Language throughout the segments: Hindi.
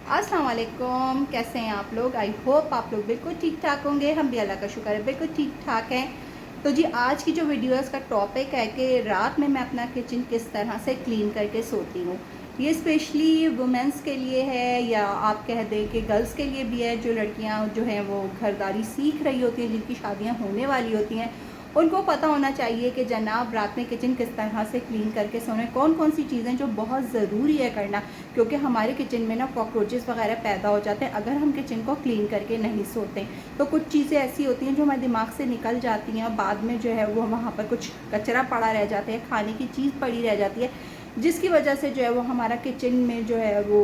अस्सलाम वालेकुम, कैसे हैं आप लोग। आई होप आप लोग बिल्कुल ठीक ठाक होंगे। हम भी अल्लाह का शुक्र है बिल्कुल ठीक ठाक हैं। तो जी आज की जो वीडियो है उसका टॉपिक है कि रात में मैं अपना किचन किस तरह से क्लीन करके सोती हूँ। ये स्पेशली वुमेंस के लिए है या आप कह दें कि गर्ल्स के लिए भी है, जो लड़कियाँ जो हैं वो घरदारी सीख रही होती हैं, जिनकी शादियाँ होने वाली होती हैं, उनको पता होना चाहिए कि जनाब रात में किचन किस तरह से क्लीन करके सोने, कौन कौन सी चीज़ें जो बहुत ज़रूरी है करना, क्योंकि हमारे किचन में ना कॉकरोचेस वगैरह पैदा हो जाते हैं अगर हम किचन को क्लीन करके नहीं सोते। तो कुछ चीज़ें ऐसी होती हैं जो हमारे दिमाग से निकल जाती हैं और बाद में जो है वो वहाँ पर कुछ कचरा पड़ा रह जाता है, खाने की चीज़ पड़ी रह जाती है, जिसकी वजह से जो है वो हमारा किचन में जो है वो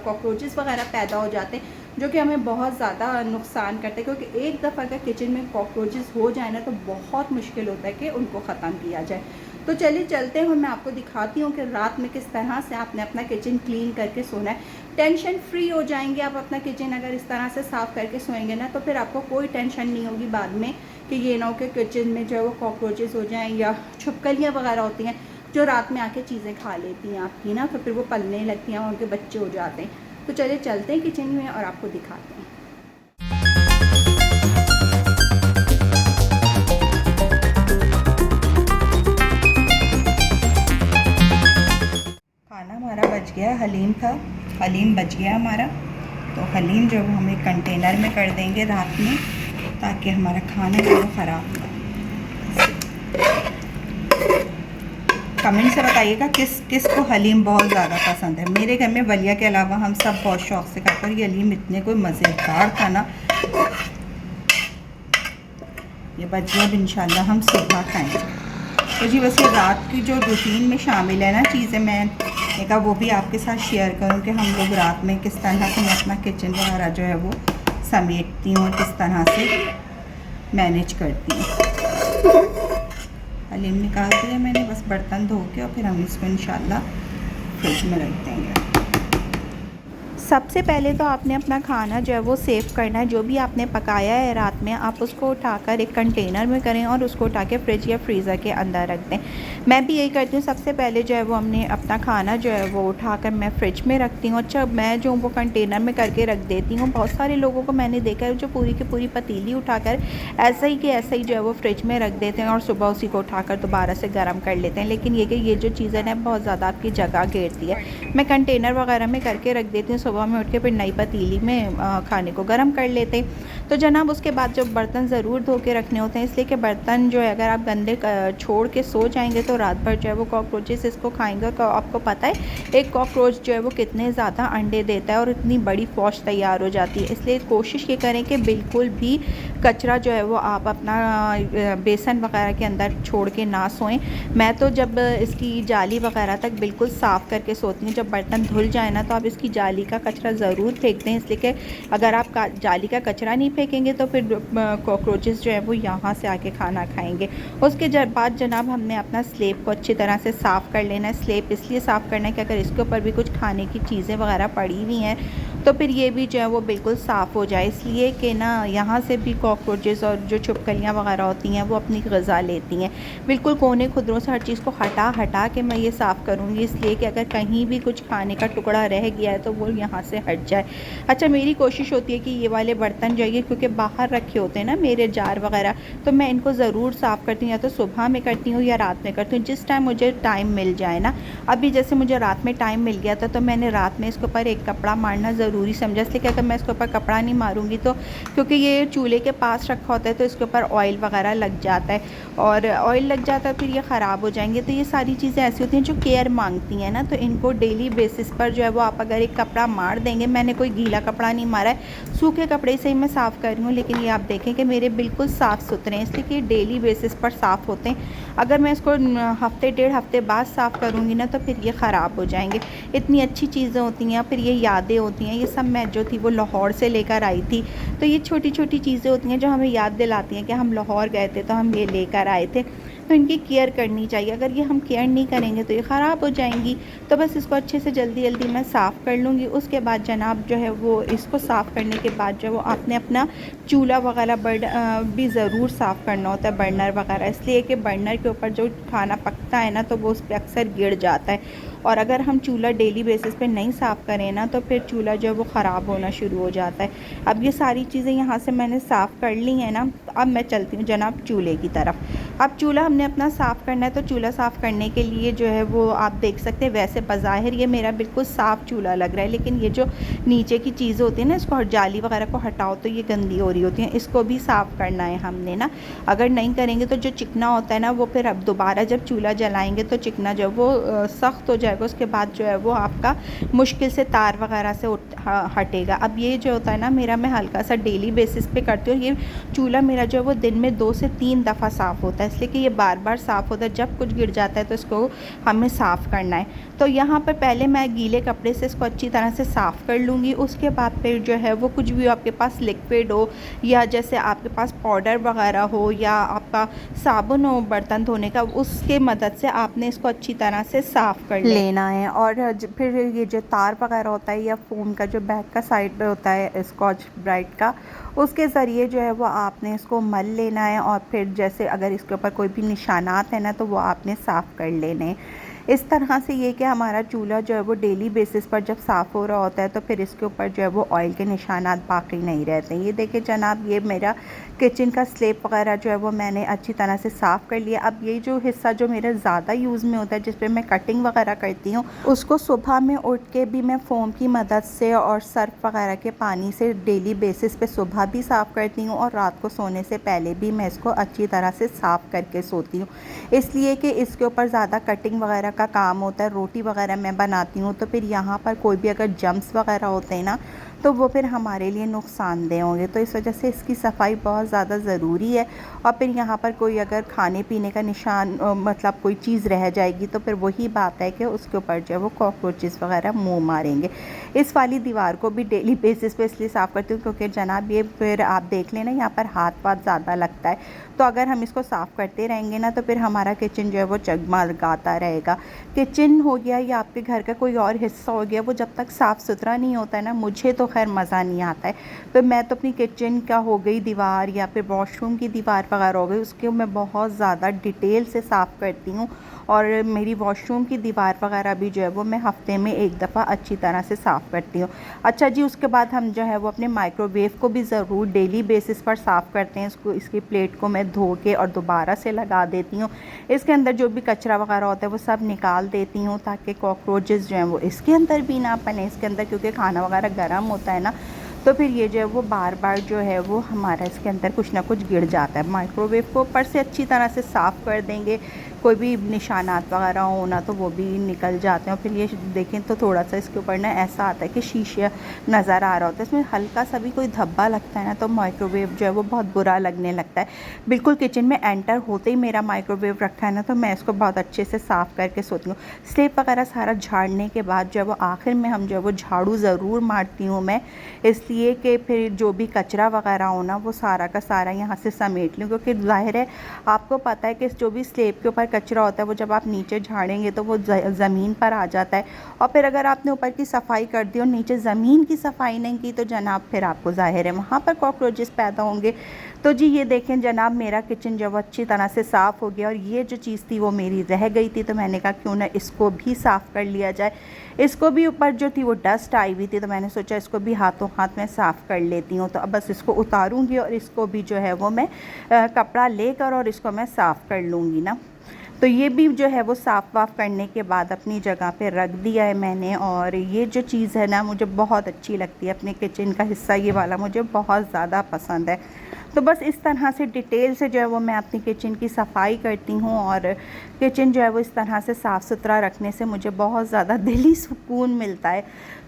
कॉकरोचेस वगैरह पैदा हो जाते हैं, जो कि हमें बहुत ज़्यादा नुकसान करते हैं। क्योंकि एक दफ़ा अगर किचन में कॉकरोचेस हो जाए ना तो बहुत मुश्किल होता है कि उनको ख़त्म किया जाए। तो चलिए चलते हैं, मैं आपको दिखाती हूँ कि रात में किस तरह से आपने अपना किचन क्लीन करके सोना है। टेंशन फ्री हो जाएंगे आप अपना किचन अगर इस तरह से साफ़ करके सोएंगे ना, तो फिर आपको कोई टेंशन नहीं होगी बाद में कि ये ना हो कि किचन में जो है वो कॉकरोचेस हो जाएँ या छिपकलियाँ वगैरह होती हैं जो रात में आके चीज़ें खा लेती हैं आपकी ना, तो फिर वो पलने लगती हैं और उनके बच्चे हो जाते हैं। तो चलिए चलते हैं किचन में और आपको दिखाते हैं। खाना हमारा बच गया, हलीम था, हलीम बच गया हमारा। तो हलीम जो हम एक कंटेनर में कर देंगे रात में, ताकि हमारा खाना जो है ख़राब ना हो। कमेंट से बताइएगा किस किस को हलीम बहुत ज़्यादा पसंद है। मेरे घर में वलिया के अलावा हम सब बहुत शौक़ से खाते हैं। ये हलीम इतने कोई मज़ेदार था ना, ये बच गया, इंशाल्लाह हम सुबह खाएंगे। तो जी बस ये रात की जो रूटीन में शामिल है ना चीज़ें, मैं कहा वो भी आपके साथ शेयर करूं कि हम लोग रात में किस तरह से मैं अपना किचन वगैरह जो है वो समेटती हूँ, किस तरह से मैनेज करती हूँ। हलीम निकाल दिया मैंने, बस बर्तन धो के और फिर हम इसको इंशाल्लाह फ्रिज में रख देंगे। सबसे पहले तो आपने अपना खाना जो है वो सेव करना है। जो भी आपने पकाया है रात में, आप उसको उठाकर एक कंटेनर में करें और उसको उठा के फ्रिज या फ्रीज़र के अंदर रख दें। मैं भी यही करती हूँ। सबसे पहले जो है वो हमने अपना खाना जो है वो उठाकर मैं फ्रिज में रखती हूँ। अच्छा, मैं जो वो कंटेनर में करके रख देती हूँ। बहुत सारे लोगों को मैंने देखा है जो पूरी की पूरी पतीली उठाकर ऐसा ही कि ऐसा ही जो है वो फ्रिज में रख देते हैं और सुबह उसी को उठाकर दोबारा से गर्म कर लेते हैं। लेकिन ये जो चीज़ें ना बहुत ज़्यादा आपकी जगह घेरती है। मैं कंटेनर वगैरह में करके रख देती हूँ, सुबह में उठ के फिर नई पतीली में खाने को गर्म कर लेते। तो जनाब उसके बाद जो बर्तन ज़रूर धो के रखने होते हैं, इसलिए कि बर्तन जो है अगर आप गंदे छोड़ के सो जाएंगे तो रात भर जो है वो कॉकरोचेस इसको खाएंगे। और आपको पता है एक कॉकरोच जो है वो कितने ज़्यादा अंडे देता है और इतनी बड़ी फौज तैयार हो जाती है। इसलिए कोशिश ये करें कि बिल्कुल भी कचरा जो है वो आप अपना बेसन वगैरह के अंदर छोड़ के ना सोएं। मैं तो जब इसकी जाली वगैरह तक बिल्कुल साफ़ करके सोती हूँ। जब बर्तन धुल जाए ना तो आप इसकी जाली का कचरा ज़रूर फेंकते हैं, इसलिए कि अगर आप जाली का कचरा नहीं फेंकेंगे तो फिर कॉकरोचेस जो है वो यहाँ से आके खाना खाएंगे। उसके बाद जनाब हमने अपना स्लेब को अच्छी तरह से साफ़ कर लेना है। स्लेब इसलिए साफ़ करना है कि अगर इसके ऊपर भी कुछ खाने की चीज़ें वगैरह पड़ी हुई हैं तो फिर ये भी जो है वो बिल्कुल साफ़ हो जाए। इसलिए कि ना यहाँ से भी कॉकरोचेस और जो छिपकलियाँ वगैरह होती हैं वो अपनी ग़िज़ा लेती हैं। बिल्कुल कोने खुदरों से हर चीज़ को हटा के मैं ये साफ़ करूँगी, इसलिए कि अगर कहीं भी कुछ खाने का टुकड़ा रह गया है तो वो यहाँ से हट जाए। अच्छा, मेरी कोशिश होती है कि ये वाले बर्तन जो है क्योंकि बाहर रखे होते हैं ना मेरे जार वगैरह, तो मैं इनको ज़रूर साफ़ करती हूँ, या तो सुबह में करती हूँ या रात में करती हूँ, जिस टाइम मुझे टाइम मिल जाए ना। अभी जैसे मुझे रात में टाइम मिल गया था तो मैंने रात में इसके ऊपर एक कपड़ा मारना ज़रूरी समझा, इसलिए कि अगर मैं इसके ऊपर कपड़ा नहीं मारूँगी तो क्योंकि ये चूल्हे के पास रखा होता है तो इसके ऊपर ऑयल वगैरह लग जाता है और ऑयल लग जाता है फिर ये ख़राब हो जाएंगे। तो ये सारी चीज़ें ऐसी होती हैं जो केयर मांगती हैं ना, तो इनको डेली बेसिस पर जो है वो आप अगर एक कपड़ा मार देंगे, मैंने कोई गीला कपड़ा नहीं मारा है, सूखे कपड़े से ही मैं साफ़ कर रही हूँ, लेकिन ये आप देखें कि मेरे बिल्कुल साफ़ सुथरे हैं, इसलिए कि डेली बेसिस पर साफ़ होते हैं। अगर मैं इसको हफ्ते डेढ़ हफ्ते बाद साफ़ करूँगी ना तो फिर ये ख़राब हो जाएंगे। इतनी अच्छी चीज़ें होती हैं, फिर ये यादें होती हैं। ये सब मैं जो थी वो लाहौर से लेकर आई थी, तो ये छोटी छोटी चीज़ें होती हैं जो हमें याद दिलाती हैं कि हम लाहौर गए थे तो हम ये लेकर आए थे। तो इनकी केयर करनी चाहिए, अगर ये हम केयर नहीं करेंगे तो ये ख़राब हो जाएंगी। तो बस इसको अच्छे से जल्दी जल्दी मैं साफ़ कर लूँगी। उसके बाद जनाब जो है वो इसको साफ़ करने के बाद जो है वो आपने अपना चूल्हा वगैरह भी ज़रूर साफ़ करना होता है, बर्नर वगैरह, इसलिए कि बर्नर के ऊपर जो खाना पकता है ना तो वो उस पर अक्सर गिर जाता है और अगर हम चूल्हा डेली बेसिस पे नहीं साफ़ करें ना तो फिर चूल्हा जो है वो ख़राब होना शुरू हो जाता है। अब ये सारी चीज़ें यहाँ से मैंने साफ़ कर ली हैं ना, तो अब मैं चलती हूँ जनाब चूल्हे की तरफ। अब चूल्हा हमने अपना साफ़ करना है, तो चूल्हा साफ़ करने के लिए जो है वो आप देख सकते हैं, वैसे बज़ाहिर ये मेरा बिल्कुल साफ़ चूल्हा लग रहा है, लेकिन ये जो नीचे की चीज़ें होती हैं ना, इसको जाली वगैरह को हटाओ तो ये गंदी हो रही होती हैं, इसको भी साफ़ करना है हमने ना। अगर नहीं करेंगे तो जो चिकना होता है ना वो फिर अब दोबारा जब चूल्हा जलाएंगे तो चिकना जो वो सख्त हो जाएगा, उसके बाद जो है वो आपका मुश्किल से तार वगैरह से हटेगा। अब ये जो होता है ना मेरा, मैं हल्का सा डेली बेसिस पे करती हूँ। ये चूल्हा मेरा जो है वो दिन में 2 से 3 दफ़ा साफ़ होता है, इसलिए कि ये बार बार साफ़ होता है। जब कुछ गिर जाता है तो इसको हमें साफ़ करना है। तो यहाँ पर पहले मैं गीले कपड़े से इसको अच्छी तरह से साफ़ कर लूँगी। उसके बाद फिर जो है वो कुछ भी आपके पास लिक्विड हो, या जैसे आपके पास पाउडर वगैरह हो, या आपका साबुन हो बर्तन धोने का, उसके मदद से आपने इसको अच्छी तरह से साफ़ कर लेना है। और फिर ये जो तार वगैरह होता है या फ़ोम का जो बैक का साइड होता है स्कॉच ब्राइट का, उसके ज़रिए जो है वो आपने इसको मल लेना है। और फिर जैसे अगर इसके ऊपर कोई भी निशानात है ना तो वो आपने साफ़ कर लेने हैं। इस तरह से ये कि हमारा चूल्हा जो है वो डेली बेसिस पर जब साफ़ हो रहा होता है तो फिर इसके ऊपर जो है वो ऑयल के निशानात बाकी नहीं रहते। ये देखिए जनाब, ये मेरा किचन का स्लैब वगैरह जो है वो मैंने अच्छी तरह से साफ़ कर लिया। अब ये जो हिस्सा जो मेरा ज़्यादा यूज़ में होता है, जिस पे मैं कटिंग वगैरह करती हूँ, उसको सुबह में उठ के भी मैं फ़ोम की मदद से और सर्फ वगैरह के पानी से डेली बेसिस पे सुबह भी साफ़ करती हूँ, और रात को सोने से पहले भी मैं इसको अच्छी तरह से साफ़ करके सोती हूँ, इसलिए कि इसके ऊपर ज़्यादा कटिंग वगैरह का काम होता है। रोटी वगैरह मैं बनाती हूँ तो फिर यहाँ पर कोई भी अगर जम्स वगैरह होते हैं ना तो वो फिर हमारे लिए नुकसानदेह होंगे, तो इस वजह से इसकी सफाई बहुत ज़्यादा ज़रूरी है। और फिर यहाँ पर कोई अगर खाने पीने का निशान मतलब कोई चीज़ रह जाएगी तो फिर वही बात है कि उसके ऊपर जो है वो कॉकरोचेस वगैरह मुँह मारेंगे। इस वाली दीवार को भी डेली बेसिस पे इसलिए साफ़ करती हूँ क्योंकि जनाब ये फिर आप देख लेना यहाँ पर हाथ वाथ ज़्यादा लगता है, तो अगर हम इसको साफ़ करते रहेंगे ना तो फिर हमारा किचन जो है वो जगमगाता रहेगा। किचन हो गया या आपके घर का कोई और हिस्सा हो गया, वो जब तक साफ़ सुथरा नहीं होता है ना, मुझे तो खैर मज़ा नहीं आता है। तो मैं तो अपनी किचन का हो गई दीवार या फिर वॉशरूम की दीवार वगैरह हो गई, उसको मैं बहुत ज़्यादा डिटेल से साफ़ करती हूँ। और मेरी वॉशरूम की दीवार वगैरह भी जो है वो मैं हफ़्ते में 1 दफ़ा अच्छी तरह से साफ़ करती हूँ। अच्छा जी, उसके बाद हम जो है वो अपने माइक्रोवेव को भी ज़रूर डेली बेसिस पर साफ़ करते हैं। इसकी प्लेट को मैं धो के और दोबारा से लगा देती हूँ। इसके अंदर जो भी कचरा वगैरह होता है वो सब निकाल देती हूँ ताकि कॉकरोचेस जो हैं वो इसके अंदर भी ना पने। इसके अंदर क्योंकि खाना वगैरह गर्म होता है ना, तो फिर ये जो है वो बार बार जो है वो हमारा इसके अंदर कुछ ना कुछ गिर जाता है। माइक्रोवेव को ऊपर से अच्छी तरह से साफ़ कर देंगे, कोई भी निशानात वगैरह हो ना तो वो भी निकल जाते हैं। और फिर ये देखें तो थोड़ा सा इसके ऊपर ना ऐसा आता है कि शीशा नज़र आ रहा होता है, इसमें हल्का सा भी कोई धब्बा लगता है ना तो माइक्रोवेव जो है वो बहुत बुरा लगने लगता है। बिल्कुल किचन में एंटर होते ही मेरा माइक्रोवेव रखा है ना तो मैं इसको बहुत अच्छे से साफ़ करके सोती हूँ। स्लैब वगैरह सारा झाड़ने के बाद जो है वो आखिर में हम जो है वो झाड़ू ज़रूर मारती हूँ मैं, इसलिए कि फिर जो भी कचरा वगैरह हो ना वो सारा का सारा यहाँ से समेट लूँ। क्योंकि ज़ाहिर है आपको पता है कि जो भी स्लैब के ऊपर कचरा होता है वो जब आप नीचे झाड़ेंगे तो वो ज़मीन पर आ जाता है, और फिर अगर आपने ऊपर की सफाई कर दी और नीचे ज़मीन की सफाई नहीं की तो जनाब फिर आपको ज़ाहिर है वहाँ पर कॉकरोचेस पैदा होंगे। तो जी ये देखें जनाब, मेरा किचन जब अच्छी तरह से साफ़ हो गया और ये जो चीज़ थी वो मेरी रह गई थी, तो मैंने कहा क्यों ना इसको भी साफ़ कर लिया जाए। इसको भी ऊपर जो थी वो डस्ट आई हुई थी, तो मैंने सोचा इसको भी हाथों हाथ में साफ़ कर लेती हूँ। तो अब बस इसको उतारूँगी और इसको भी जो है वो मैं कपड़ा लेकर और इसको मैं साफ़ कर लूँगी ना। तो ये भी जो है वो साफ़ वाफ़ करने के बाद अपनी जगह पे रख दिया है मैंने। और ये जो चीज़ है ना मुझे बहुत अच्छी लगती है, अपने किचन का हिस्सा ये वाला मुझे बहुत ज़्यादा पसंद है। तो बस इस तरह से डिटेल से जो है वो मैं अपनी किचन की सफाई करती हूँ, और किचन जो है वो इस तरह से साफ़ सुथरा रखने से मुझे बहुत ज़्यादा दिली सुकून मिलता है।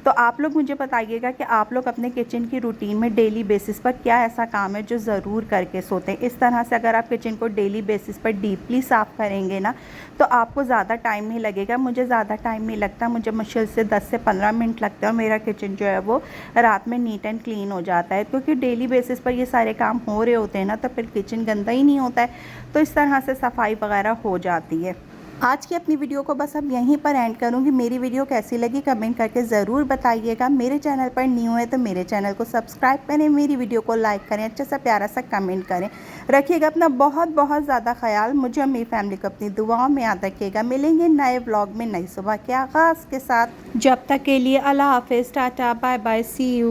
तो आप लोग मुझे बताइएगा कि आप लोग अपने किचन की रूटीन में डेली बेसिस पर क्या ऐसा काम है जो ज़रूर करके सोते हैं। इस तरह से अगर आप किचन को डेली बेसिस पर डीपली साफ़ करेंगे ना तो आपको ज़्यादा टाइम नहीं लगेगा। मुझे ज़्यादा टाइम नहीं लगता, मुझे मुश्किल से 10 से 15 मिनट लगते हैं और मेरा किचन जो है वो रात में नीट एंड क्लीन हो जाता है। क्योंकि डेली बेसिस पर ये सारे काम हो रहे होते हैं ना तो फिर किचन गंदा ही नहीं होता है, तो इस तरह से सफाई वगैरह हो जाती है। आज की अपनी वीडियो को बस अब यहीं पर एंड करूँगी। मेरी वीडियो कैसी लगी कमेंट करके ज़रूर बताइएगा। मेरे चैनल पर न्यू है तो मेरे चैनल को सब्सक्राइब करें, मेरी वीडियो को लाइक करें, अच्छा सा प्यारा सा कमेंट करें। रखिएगा अपना बहुत बहुत ज़्यादा ख्याल, मुझे और मेरी फैमिली को अपनी दुआओं में याद रखिएगा। मिलेंगे नए व्लॉग में नई सुबह के आगाज़ के साथ। जब तक के लिए अल्लाह हाफ़िज़, tata, bye bye, see you.